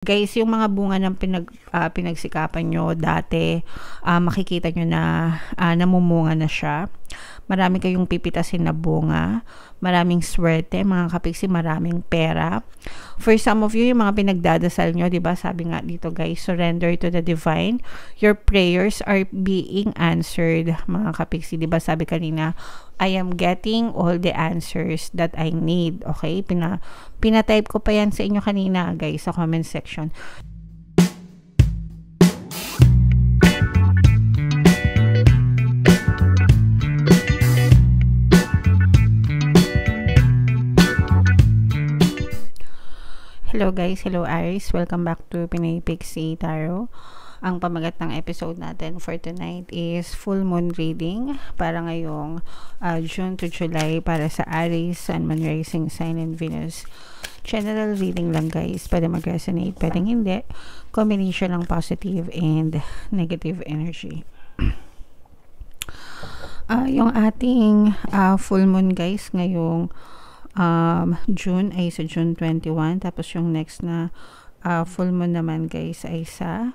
Guys, yung mga bunga ng pinagsikapan nyo dati, makikita nyo na namumunga na siya. Marami kayong pipitasin na bunga. Maraming swerte, mga kapiksi, maraming pera. For some of you, yung mga pinagdadasal nyo, diba? Sabi nga dito guys, surrender to the divine. Your prayers are being answered, mga kapiksi. Diba sabi kanina, I am getting all the answers that I need. Okay? Pinatype ko pa yan sa inyo kanina, guys, sa comment section. Hello guys, hello Aries. Welcome back to Pinay Pixie Tarot. Ang pamagat ng episode natin for tonight is full moon reading para ngayong June to July para sa Aries, Sun, Moon, Rising Sign, and Venus. General reading lang guys. Pwede mag-resonate, pwedeng hindi. Combination ng positive and negative energy. Yung ating full moon guys ngayong June ay sa June 21, tapos yung next na full moon naman guys ay sa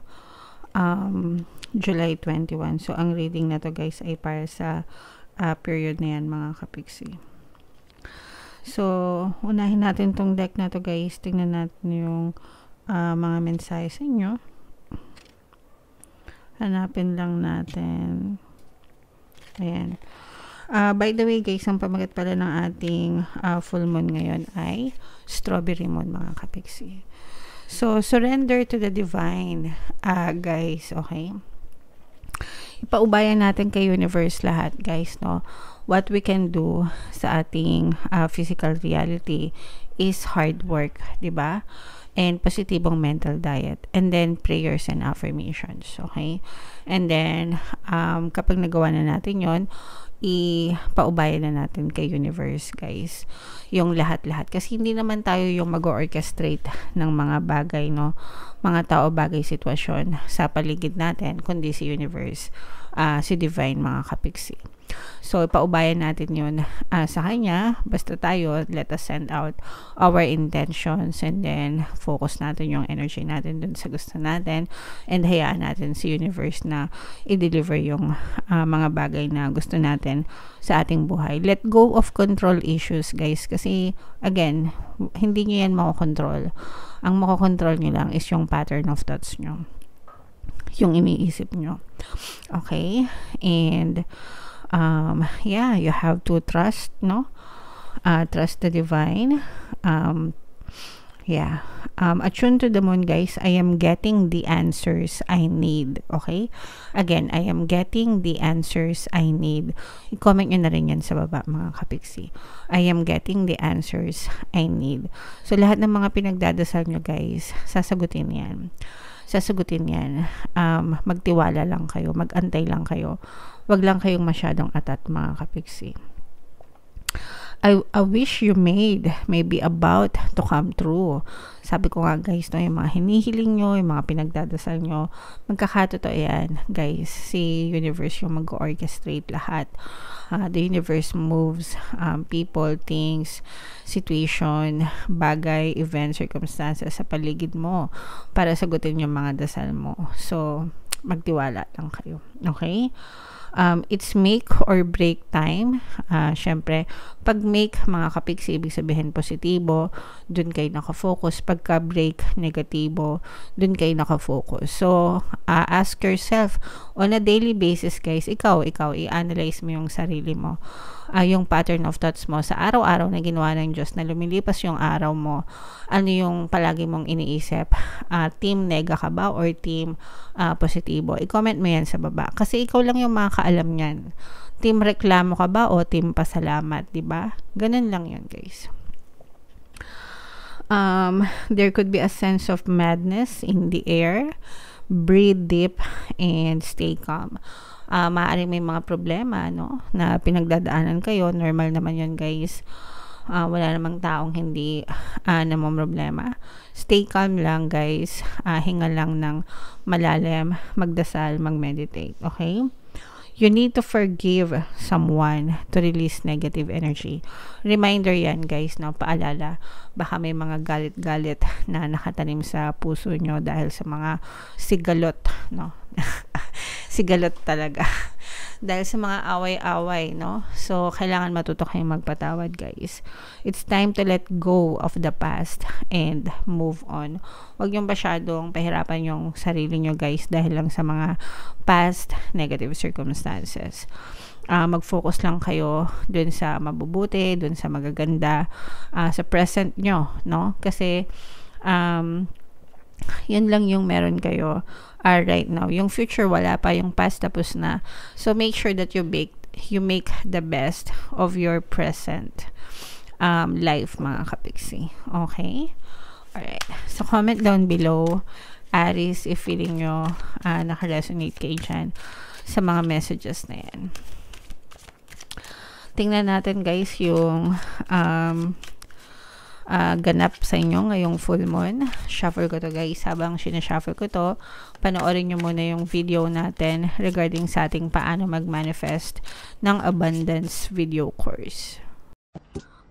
July 21. So ang reading na to guys ay para sa period na yan, mga kapiksi. So unahin natin tong deck na to guys. Tingnan natin yung mga mensahe sa inyo. Hanapin lang natin. Ayan. By the way guys, ang pamagat pala ng ating full moon ngayon ay strawberry moon, mga kapiksi. So surrender to the divine, guys. Okay, ipaubayan natin kay universe lahat guys, no? What we can do sa ating physical reality is hard work, diba? And positibong mental diet, and then prayers and affirmations. Okay, and then kapag nagawa na natin yon, ipaubayan na natin kay universe guys yung lahat-lahat, kasi hindi naman tayo yung mag-orchestrate ng mga bagay, no, mga tao, bagay, sitwasyon sa paligid natin, kundi si universe, si divine, mga kapiksi. So ipaubayan natin yun sa kanya. Basta tayo, let us send out our intentions, and then focus natin yung energy natin dun sa gusto natin, and hayaan natin si universe na i-deliver yung mga bagay na gusto natin sa ating buhay. Let go of control issues guys, kasi again, hindi nyo yan makokontrol. Ang makokontrol nyo lang is yung pattern of thoughts nyo, yung iniisip nyo. Okay, and yeah, you have to trust, no? Trust the divine. Yeah. Attune to the moon guys. I am getting the answers I need. Okay? Again, I am getting the answers I need. I-comment nyo na rin yan sa baba, mga kapiksi. I am getting the answers I need. So lahat ng mga pinagdadasal nyo guys, sasagutin yan. Sasagutin yan. Magtiwala lang kayo, magantay lang kayo. Wag lang kayong masyadong atat, mga kapiksi. I wish you made may be about to come true. Sabi ko nga guys, no, yung mga hinihiling nyo, yung mga pinagdadasal nyo, magkakatotoo yan guys. Si universe yung mag-orchestrate lahat. The universe moves people, things, situation, bagay, events, circumstances sa paligid mo para sagutin yung mga dasal mo. So magtiwala lang kayo. Okay? It's make or break time. Syempre, pag make, mga kapiksi, ibig sabihin positibo, dun kayo nakafocus. Pagka break, negatibo, dun kayo nakafocus. So ask yourself on a daily basis guys, ikaw i-analyze mo yung sarili mo, yung pattern of thoughts mo sa araw-araw na ginawa ng Diyos na lumilipas yung araw mo. Ano yung palagi mong iniisip? Team nega ka ba or team positibo? I-comment mo yan sa baba, kasi ikaw lang yung makakaalam yan. Team reklamo ka ba o team pasalamat, diba? Ganun lang yun guys. There could be a sense of madness in the air. Breathe deep and stay calm. Maaaring may mga problema, no, na pinagdadaanan kayo. Normal naman yun guys. Wala namang taong hindi namang problema. Stay calm lang guys. Hinga lang ng malalim, magdasal, mag-meditate. Okay? You need to forgive someone to release negative energy. Reminder yan guys, no? Paalala, baka may mga galit-galit na nakatanim sa puso nyo dahil sa mga sigalot, no? Sigalot talaga. Dahil sa mga away-away, no? So, kailangan matuto kayong magpatawad, guys. It's time to let go of the past and move on. Huwag yung masyadong pahirapan yung sarili nyo, guys, dahil lang sa mga past negative circumstances. Mag-focus lang kayo dun sa mabubuti, dun sa magaganda, sa present nyo, no? Kasi, yun lang yung meron kayo right now. Yung future wala pa, yung past tapos na. So make sure that you make the best of your present life, mga kapiksi. Okay? Alright. So comment down below, Aries, if feeling nyo naka-resonate kayo dyan sa mga messages na yan. Tingnan natin guys yung ganap sa inyo ngayong full moon. Shuffle ko to guys. Habang sinashuffle ko to, panoorin nyo muna yung video natin regarding sa ating paano mag-manifest ng abundance video course.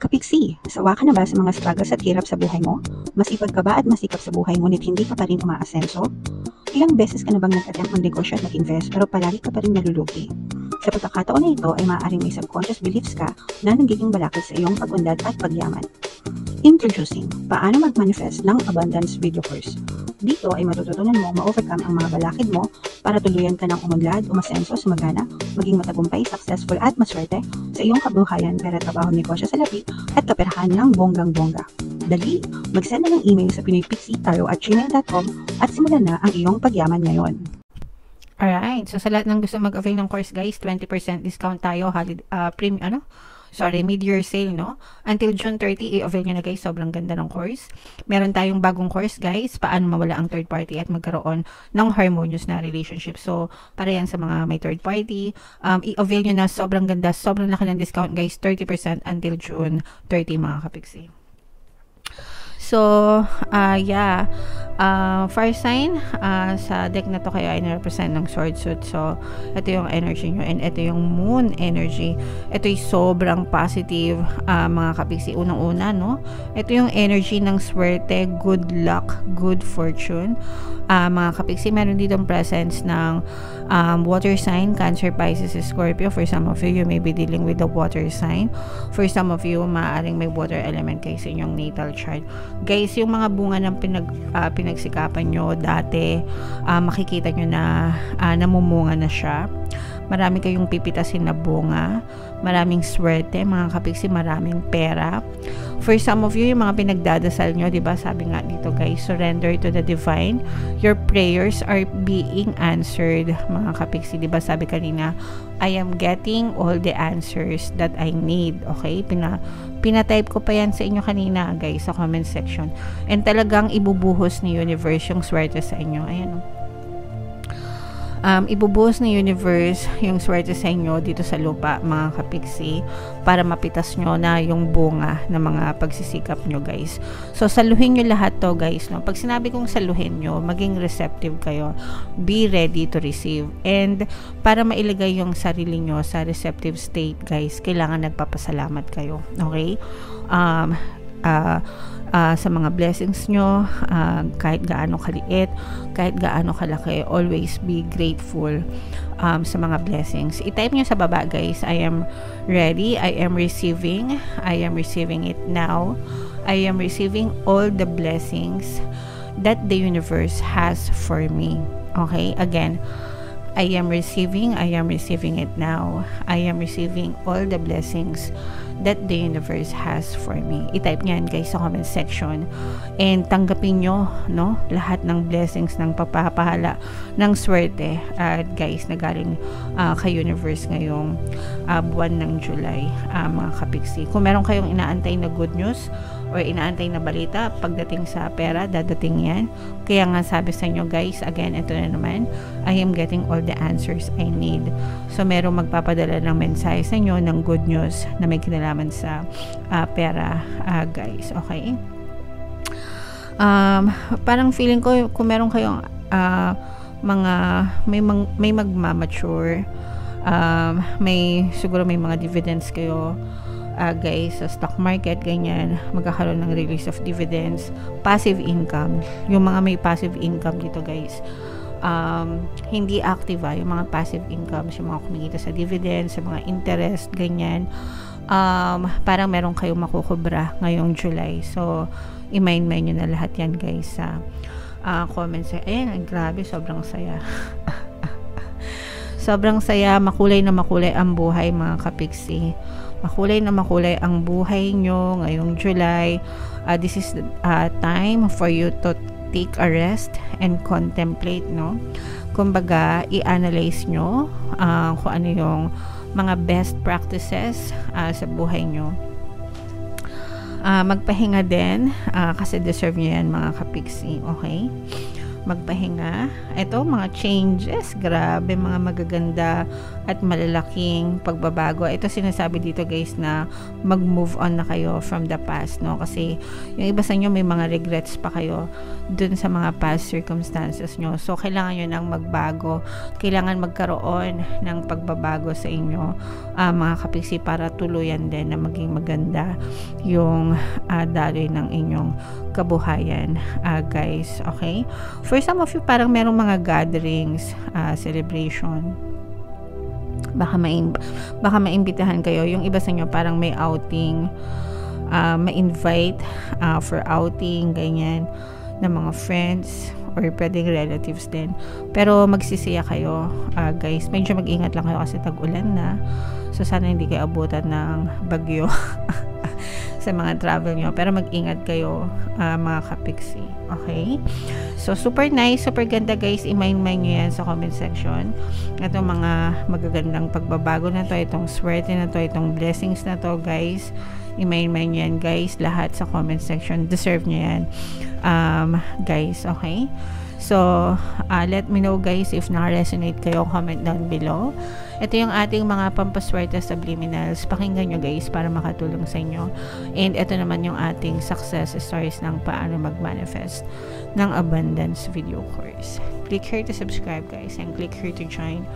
Kapiksi, sawa ka na ba sa mga struggles at hirap sa buhay mo? Masipag ka ba at masikap sa buhay ngunit hindi ka pa rin umaasenso? Ilang beses ka na bang nag-attempt mag-negosyo at mag-invest pero palagi ka pa rin nalulugi? Sa pagkakataon na ito ay maaaring may subconscious beliefs ka na nagiging balakid sa iyong pag-unlad at pagyaman. Introducing, paano mag-manifest ng abundance video course. Dito ay matututunan mo ma-overcome ang mga balakid mo para tuluyan ka ng umunlad, umasenso, sumagana, maging matagumpay, successful at maswerte sa iyong kabuhayan, pera, trabaho, negosyo sa lapi at kaperahan ng bonggang-bongga. Dali, mag-send na ng email sa pinoypixie@gmail.com at simulan na ang iyong pagyaman ngayon. Alright, so sa lahat ng gusto mag-avail ng course guys, 20% discount tayo, mid-year sale, no? Until June 30, i-avail nyo na guys, sobrang ganda ng course. Meron tayong bagong course guys, paano mawala ang third party at magkaroon ng harmonious na relationship. So, para yan sa mga may third party, i-avail nyo na, sobrang ganda, sobrang laki ng discount guys, 30% until June 30 mga kapiksi. So, fire sign, sa deck na to kayo ay na-represent ng sword suit. So, ito yung energy nyo and ito yung moon energy. Ito yung sobrang positive, mga kapiksi. Unang-una, no? Ito yung energy ng swerte, good luck, good fortune. Mga kapiksi, meron ditong presence ng water sign, Cancer, Pisces, Scorpio. For some of you, you may be dealing with the water sign. For some of you, maaaring may water element kayo sa inyong natal chart. Guys, yung mga bunga ng pinagsikapan nyo dati, makikita nyo na namumunga na siya. Marami kayong pipitasin na bunga, maraming swerte, mga kapiksi, maraming pera. For some of you, yung mga pinagdadasal nyo, diba, sabi nga dito guys, surrender to the divine. Your prayers are being answered, mga kapiksi, diba, sabi kanina, I am getting all the answers that I need. Okay, pinatype ko pa yan sa inyo kanina guys sa comment section, and talagang ibubuhos ni universe yung swerte sa inyo. Ayan, ibubuhos ng universe yung swerte sa inyo dito sa lupa, mga kapiksi, para mapitas nyo na yung bunga ng mga pagsisikap nyo guys. So saluhin nyo lahat to guys, no? Pag sinabi kong saluhin nyo, maging receptive kayo, be ready to receive, and para mailagay yung sarili nyo sa receptive state guys, kailangan nagpapasalamat kayo. Okay? Sa mga blessings nyo, kahit gaano kaliit, kahit gaano kalaki, always be grateful sa mga blessings. I-type nyo sa baba guys, I am ready, I am receiving it now, I am receiving all the blessings that the universe has for me. Okay, again, I am receiving it now, I am receiving all the blessings that the universe has for me. I-type nyan guys sa comment section, and tanggapin nyo, no, lahat ng blessings, ng papahala, ng swerte guys na galing kay universe ngayong buwan ng July, mga kapiksi. Kung meron kayong inaantay na good news or inaantay na balita pagdating sa pera, dadating yan. Kaya nga sabi sa inyo guys, again, ito na naman, I am getting all the answers I need. So merong magpapadala ng mensahe sa inyo ng good news na may kinalaman sa pera guys. Okay, parang feeling ko kung meron kayong mga may magmamature Siguro may mga dividends kayo, guys, sa stock market, ganyan, magkakaroon ng release of dividends, passive income. Yung mga may passive income dito, guys, hindi active, yung mga passive incomes, yung mga kumikita sa dividends, sa mga interest, ganyan, parang meron kayong makukubra ngayong July. So, i-mind nyo na lahat yan, guys, sa comments. Ayan, grabe, sobrang saya. Sobrang saya, makulay na makulay ang buhay, mga kapiksi. Makulay na makulay ang buhay nyo ngayong July. This is time for you to take a rest and contemplate, no? Kumbaga, i-analyze nyo kung ano yung mga best practices sa buhay nyo. Magpahinga din, kasi deserve nyo yan, mga kapiksi, okay? Magpahinga. Ito, mga changes, grabe, mga magaganda at malalaking pagbabago. Ito sinasabi dito, guys, na mag-move on na kayo from the past, no? Kasi yung iba sa inyo may mga regrets pa kayo dun sa mga past circumstances nyo. So, kailangan nyo nang magbago. Kailangan magkaroon ng pagbabago sa inyo, mga kapiksi, para tuluyan din na maging maganda yung daloy ng inyong kabuhayan, guys, okay? For some of you, parang merong mga gatherings, celebration, baka maimbitahan kayo. Yung iba sa inyo parang may outing, ma-invite for outing, ganyan, ng mga friends or pwedeng relatives din. Pero magsisiya kayo, guys. Medyo mag-ingat lang kayo kasi tag-ulan na. So, sana hindi kayo abutan ng bagyo sa mga travel nyo. Pero mag-ingat kayo, mga kapiksi. Okay? So, super nice, super ganda, guys. I-mind nyo yan sa comment section. Itong mga magagandang pagbabago na to, itong swerte na to, itong blessings na to, guys. I-mind nyo yan, guys. Lahat sa comment section. Deserve nyo yan, guys. Okay? So, let me know, guys, if na-resonate kayo. Comment down below. Ito yung ating mga pampaswerte subliminals. Pakinggan nyo, guys, para makatulong sa inyo. And ito naman yung ating success stories ng paano mag-manifest ng abundance video course. Click here to subscribe, guys, and click here to join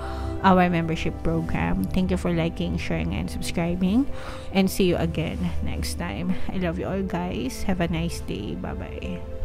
our membership program. Thank you for liking, sharing, and subscribing. And see you again next time. I love you all, guys. Have a nice day. Bye-bye.